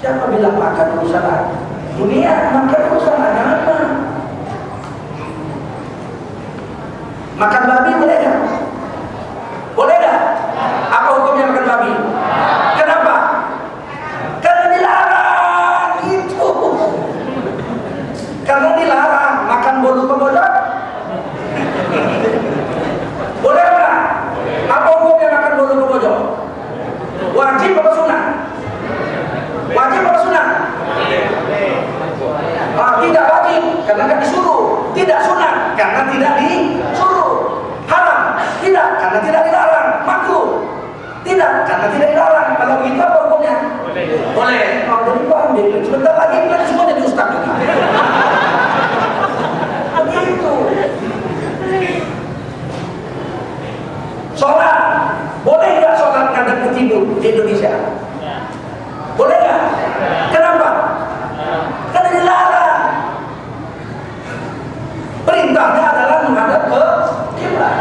Siapa bilang makan urusan dunia, makan urusan agama? Makan babi boleh nggak? Boleh nggak? Apa hukumnya makan babi? Kenapa? Karena dilarang itu. Karena dilarang. Makan bolu komodo boleh nggak? Apa hukumnya makan bolu komodo? Wajib apa sunnah? Wajib apa sunnah? Tidak wajib karena tidak disuruh. Tidak sunnah karena tidak disuruh. Haram tidak karena tidak dilarang. Makruh tidak karena tidak dilarang. Kalau begitu apa hukumnya? Boleh. Jadi paham dia. Sebentar lagi kita semua jadi ustaz. Begitu. Sholat boleh nggak sholat ngadep ke timur di Indonesia? Boleh nggak? Kenapa? Karena dilarang. Perintahnya adalah menghadap ke kiblat.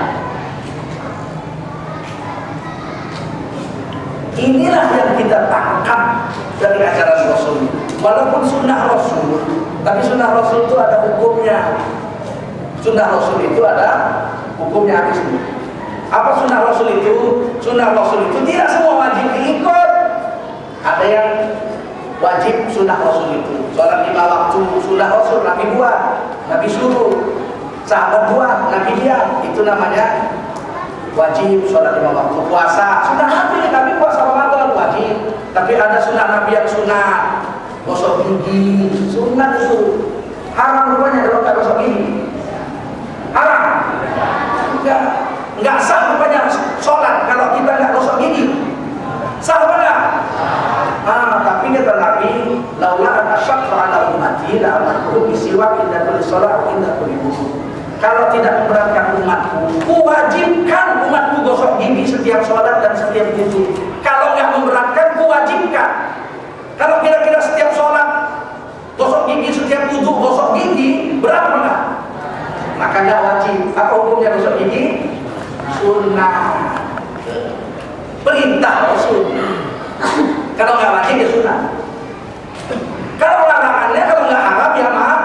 Inilah yang kita tangkap dari ajaran Rasul. Walaupun sunnah Rasul, tapi sunnah Rasul itu ada hukumnya. Sunnah Rasul itu ada hukumnya habis itu. Apa sunnah Rasul itu? Sunnah Rasul itu tidak semua wajib diikut. Ada yang wajib sunnah Rasul itu. Sholat 5 waktu sunnah Rasul, Nabi buat, Nabi suruh. Sahabat buat, Nabi diam. Itu namanya wajib sholat 5 waktu. Puasa sunnah Nabi puasa Ramadan wajib. Tapi ada sunnah Nabi yang sunnah. Gosok gigi, sunnah itu. Haram rupanya kalau nggak gosok gigi. Haram. Enggak sah rupanya sholat kalau kita nggak gosok gigi. Sah enggak? Tapi kata Nabi, laula an asyaqqa ala ummati la amartuhum bisiwak inda kulli shalah wa inda kulli wudu. Kalau tidak memberatkan umatku, kuwajibkan umatku gosok gigi setiap sholat dan setiap wudu. Kalau nggak memberatkan, kuwajibkan. Kalau kira-kira setiap sholat gosok gigi, setiap wudu gosok gigi, berat enggak? Maka nggak wajib. Apa hukumnya gosok gigi? Sunnah. Perintah Rasul. Kalau nggak wajib ya sunnah. Kalau larangannya, kalau nggak haram ya maaf.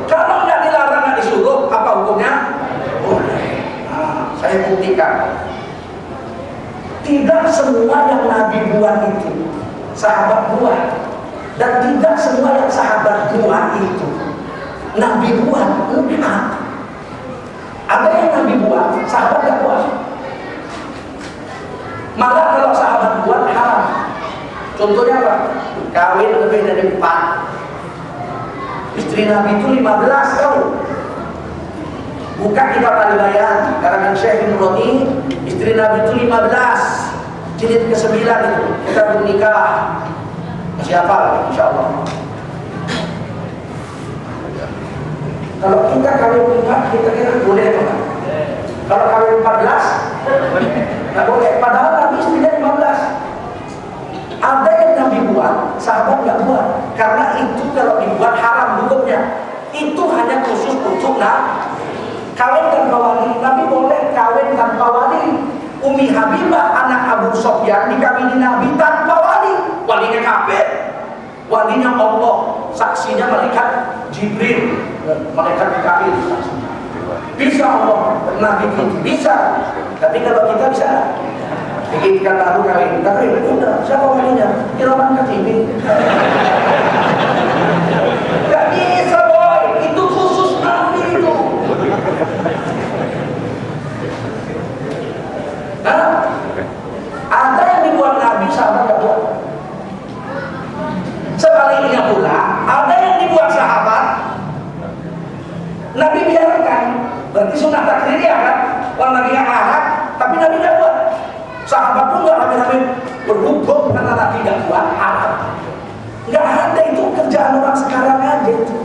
Kalau nggak dilarang, nggak disuruh, apa hukumnya? Saya buktikan. Tidak semua yang Nabi buat itu sahabat buat, dan tidak semua yang sahabat buat itu Nabi buat. Enggak. Ada yang Nabi buat, sahabat nggak buat. Malah kalau sahabat buat haram. Contohnya apa? Kawin lebih dari 4. Istri Nabi itu 15 tahun. Buka kitab Al-Bayan karangan Syekh bin Rodi, istri Nabi itu 15. Jilid ke-9 itu kita bernikah. Masih hafal insyaallah. Kalau kita kawin 4, kita kira boleh apa? Kalau kawin 14 nggak boleh. Padahal Nabi istrinya 15. Ada yang Nabi buat, sahabat nggak buat. Karena itu kalau dibuat haram hukumnya. Itu hanya khusus untuk kawin tanpa wali. Nabi boleh kawin tanpa wali. Umi Habibah anak Abu Sofyan dikawini Nabi tanpa wali. Walinya kafir, walinya Allah, saksinya malaikat Jibril, malaikat Mikail. Bisa Allah, Nabi itu bisa. Tapi kalau kita bisa bikinkan baru kawin, tapi udah siapa walinya? Kiraman Katibi. Gak bisa boy, itu khusus Nabi itu. Nah, ada yang dibuat Nabi, sahabat gak buat. Sebaliknya pula, ada yang dibuat sahabat, Nabi biarkan. Berarti sunnah takririah kan? Kalau Nabi gak larang, tapi Nabi gak buat. Sahabat pun gak Nabi berhukum karena Nabi gak buat haram. Gak ada, itu kerjaan orang sekarang aja itu.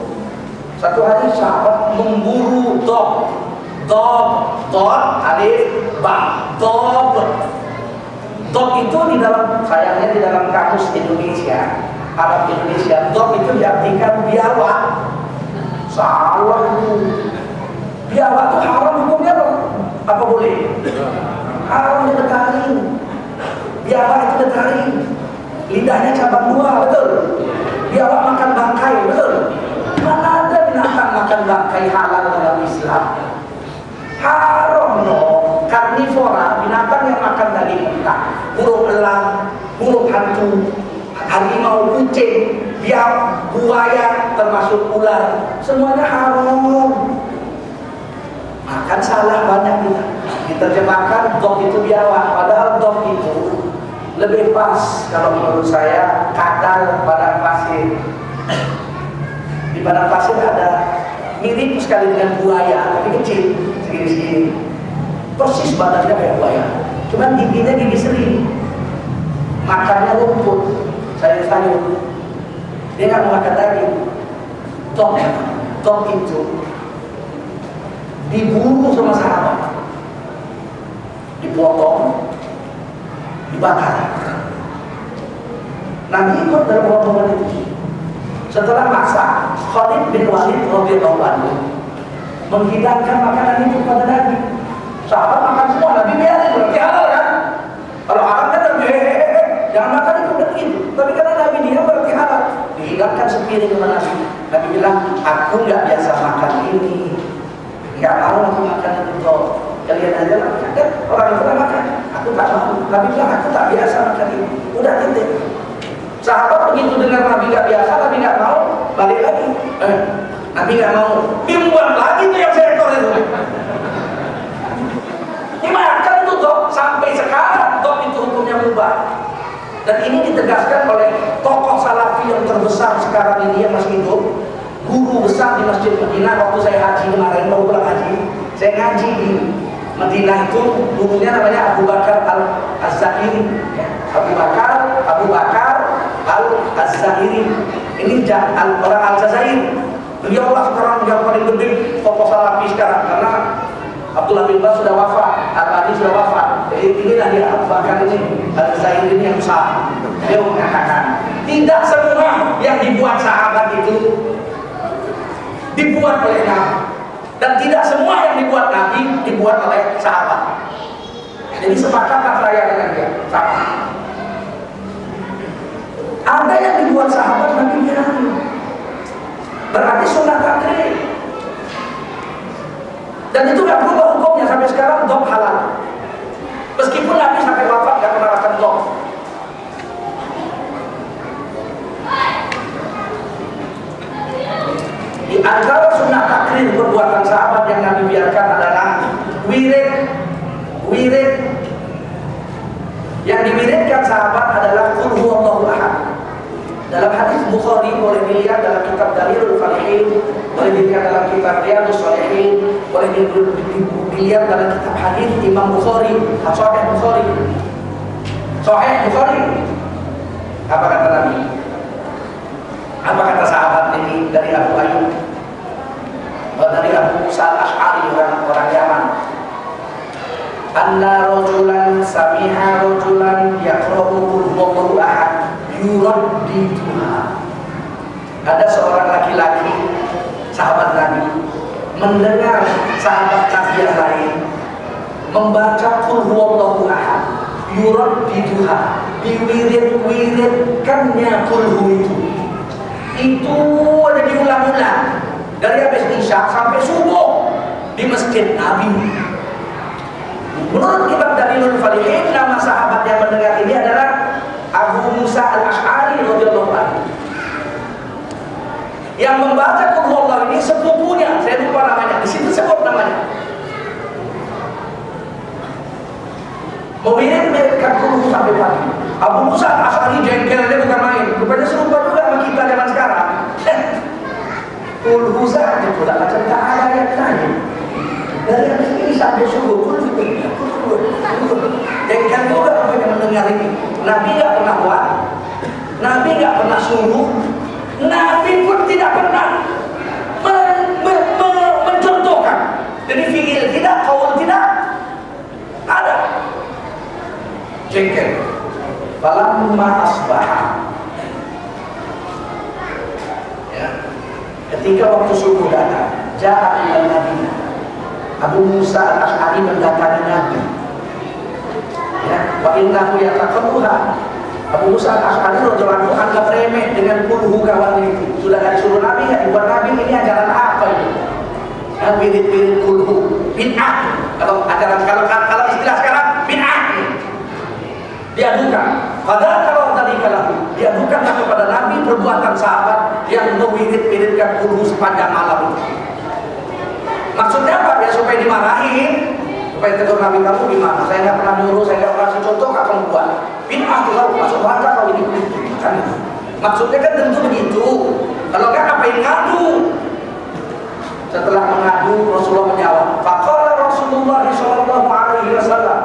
Satu hari sahabat memburu dog, alif, ba, dog itu di dalam, sayangnya di dalam kamus Indonesia, Arab Indonesia, dog itu diartikan biawak. Salah itu. Biawak itu haram hukumnya apa boleh? Haram ditaring. Biawak itu ditaring. Lidahnya cabang 2, betul? belang, burung hantu, harimau, kucing, biawak, buaya, termasuk ular, semuanya haram. Makan salah banyak kita. Diterjemahkan dog itu biawak, padahal dog itu lebih pas kalau menurut saya kadal padang pasir. Di padang pasir ada mirip sekali dengan buaya, tapi kecil, segini-segini. Persis badannya kayak buaya, cuman giginya gigi seri. Makannya rumput, sayur-sayur. Dia nggak mau makan daging. Dog itu dibunuh sama sahabat, dipotong, dibakar. Nabi ikut dalam potongan itu. Setelah masak, Khalid bin Walid radhiyallahu anhu menghidangkan makanan itu kepada Nabi. Sahabat makan semua, Nabi biarin, berarti halal kan? Kalau halal kan Nabi jangan makan itu begitu. Tapi karena Nabi dia berarti halal, dihidangkan sepiring kepada Nabi. Nabi bilang, aku nggak biasa makan ini. Nggak mau aku makan itu. Kalian aja makan. Dan orang itu tak makan. Aku tak mau. Nabi bilang aku tak biasa makan ini. Udah titik. Sahabat begitu dengar Nabi nggak biasa, Nabi nggak mau, balik lagi. Nabi nggak mau. Dibuang lagi tuh yang seekor itu. Dimakan itu dok. Sampai sekarang dok itu hukumnya mubah. Dan ini ditegaskan oleh tokoh salafi yang terbesar sekarang ini yang masih hidup. Guru besar di Masjid Madinah. Waktu saya haji kemarin, baru pulang haji, saya ngaji di Madinah itu, gurunya namanya Abu Bakar Al-Zahiri. Abu Bakar Al-Zahiri. Ini orang Al-Jazair. Beliau lah sekarang yang paling gede tokoh salafi sekarang, karena Abdullah bin Bas sudah wafat, Al-Bani sudah wafat. Jadi inilah dia Abu Bakar ini, Al-Zahiri ini yang besar. Beliau mengatakan, tidak semua yang dibuat sahabat itu dibuat oleh Nabi, dan tidak semua yang dibuat Nabi dibuat oleh sahabat. Jadi sepakatlah saya dengan dia, sama. Ada yang dibuat sahabat Nabi bilang, berarti sunnah takrib. Dan itu gak berubah hukumnya sampai sekarang, dog halal. Meskipun Nabi sampai wafat gak pernah makan dog. Di antara sunnah takrir perbuatan sahabat yang Nabi biarkan adalah wirid. Yang diwiridkan sahabat adalah Qul huwallahu ahad. Dalam hadis Bukhari, boleh dilihat dalam kitab Dalilul Falihin, boleh dilihat dalam kitab Riyadhus Shalihin, boleh dilihat dalam kitab hadis Imam Bukhari, Sahih Bukhari. Sahih Bukhari. Apa kata Nabi? Apa kata sahabat ini dari Abu Ayyub? Dari Abu Musa Al-Ash'ari, orang Yaman. Anna rajulan sami'a rajulan yaqra'u qul huwallahu ahad yuraddiduha. Ada seorang laki-laki sahabat Nabi mendengar sahabat Nabi yang lain membaca qul huwallahu ahad yuraddiduha, diwirid-wiridkannya qul hu itu ada diulang-ulang dari habis isya sampai subuh di masjid Nabi. Menurut kitab Dalilul Falihin, nama sahabat yang mendengar ini adalah Abu Musa Al-Ash'ari radhiyallahu anhu. Yang membaca Qul huwallahu ini sepupunya, saya lupa namanya, di situ sebut namanya. Mewiridkan Qul sampai pagi. Abu Musa Al-Ash'ari jengkelnya bukan main, rupanya serupa juga sama kita zaman sekarang. Qul saja pula macam tak ada ayat lain. Dari yang ini sampai subuh, jengkel juga apa yang mendengar ini. Nabi tidak pernah buat, Nabi tidak pernah suruh, Nabi pun tidak pernah mencontohkan. Jadi fi'il tidak, qaul tidak ada. Jengkel. Falamma asbaha, ya, ketika waktu subuh datang, ja'a ila Madinah, Abu Musa Al-Ash'ari mendatangi Nabi. Ya, wa innahu yataqalluha. Abu Musa Al-Ash'ari radhiyallahu anhu anggap remeh dengan puluh kawan itu. Sudah dari suruh Nabi, ya dibuat Nabi, ini ajaran apa ini? Ya, wirid-wirid kulhu, bid'ah. Kalau ajaran kalau istilah sekarang bid'ah. Diadukan. Padahal kalau tadi kalau diadukanlah kepada Nabi perbuatan sahabat yang mewirid-wiridkan kulhu sepanjang malam itu. Maksudnya apa? Ya supaya dimarahin, supaya tegur Nabi, kamu gimana? Saya nggak pernah nyuruh, saya nggak pernah kasih contoh, kamu buat. Bid'ah kalau masuk neraka kalau ini kan. Maksudnya kan tentu begitu. Kalau nggak ngapain ngadu? Setelah mengadu, Rasulullah menjawab. Faqala Rasulullah sallallahu alaihi wasallam.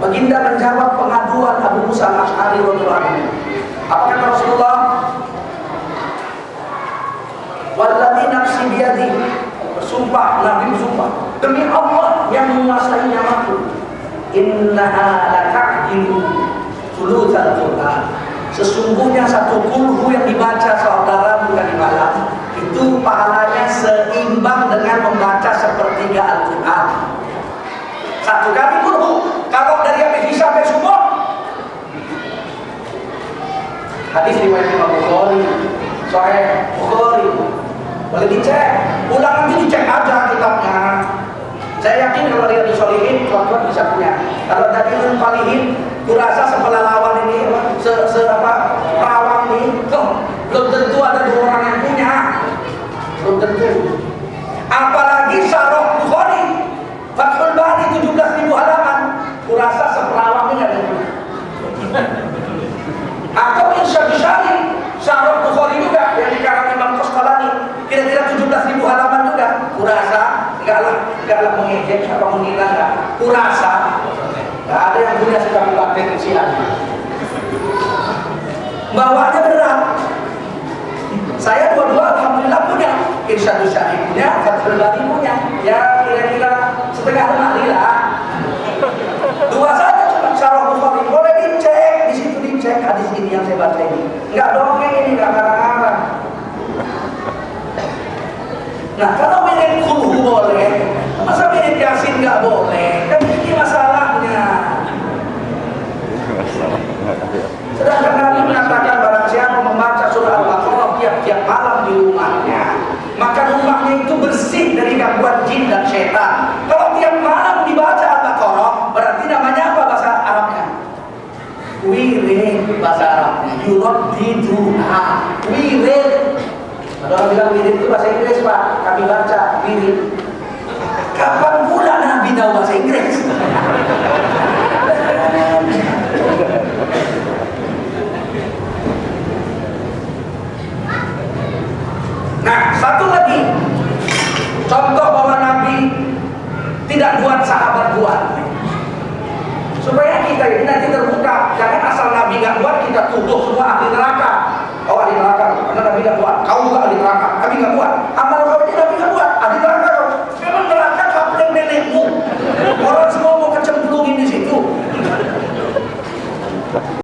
Baginda menjawab pengaduan Abu Musa al-Asy'ari radhiyallahu anhu. Apa kata Rasulullah? Walladzi nafsi biyadi. Bersumpah, Nabi bersumpah, demi Allah yang menguasai nyawaku, innaha lata'dilu thulutsal Qur'an. Sesungguhnya satu kulhu yang dibaca saudara bukan di malam itu pahalanya seimbang dengan membaca sepertiga Al-Quran. Satu kali kulhu kalau dari habis isya sampai subuh. Hadis riwayat Imam Bukhari, Sahih Bukhari. Boleh dicek, ulang nanti dicek aja kitabnya. Saya yakin kalau dia disolihin, tuan-tuan bisa punya. Kalau tadi Falihin, kurasa sepelalawan ini, perawang ini, belum tentu ada 2 orang yang punya. Belum tentu. Apalagi Syarah Bukhari, Fathul Bari 17.000 halaman, kurasa seperawang ini ada. Atau Irsyad Syari, Syarah Bukhari juga yang dikarang Imam Qasqalani, kira-kira 17.000 halaman juga. Kurasa enggaklah mengejek atau menghina, enggak. Kurasa enggak ada yang punya sikap batin siang. Bawanya berat. Saya dua-dua alhamdulillah punya. Irsyad Syari punya, Fathul Bari punya. Ya kira-kira setengah lemari lah. 2 saja cuma Syarah Bukhari. Boleh dicek, di situ dicek hadis ini yang saya baca ini. Enggak dongeng ini, enggak ngarang-ngarang. Nah, kalau mirip kulhu boleh, masa mirip Yasin nggak boleh? Kan ini masalahnya. Sedangkan Nabi mengatakan barang siapa membaca surah Al-Baqarah tiap-tiap malam di rumahnya, maka rumahnya itu bersih dari gangguan jin dan setan. Kalau tiap malam dibaca Al-Baqarah, berarti namanya apa bahasa Arabnya? Wirid bahasa Arabnya. Yuraddiduha. Wirid. Ada orang bilang wirid itu bahasa Inggris, Pak. Kami baca wirid. Kapan pula Nabi tahu bahasa Inggris? Nah, satu lagi contoh bahwa Nabi tidak buat, sahabat buat. Supaya kita ini nanti terbuka. Jangan asal Nabi nggak buat kita tuduh semua ahli neraka. Oh ahli neraka, karena Nabi nggak buat. Kau juga ahli neraka, Nabi nggak buat.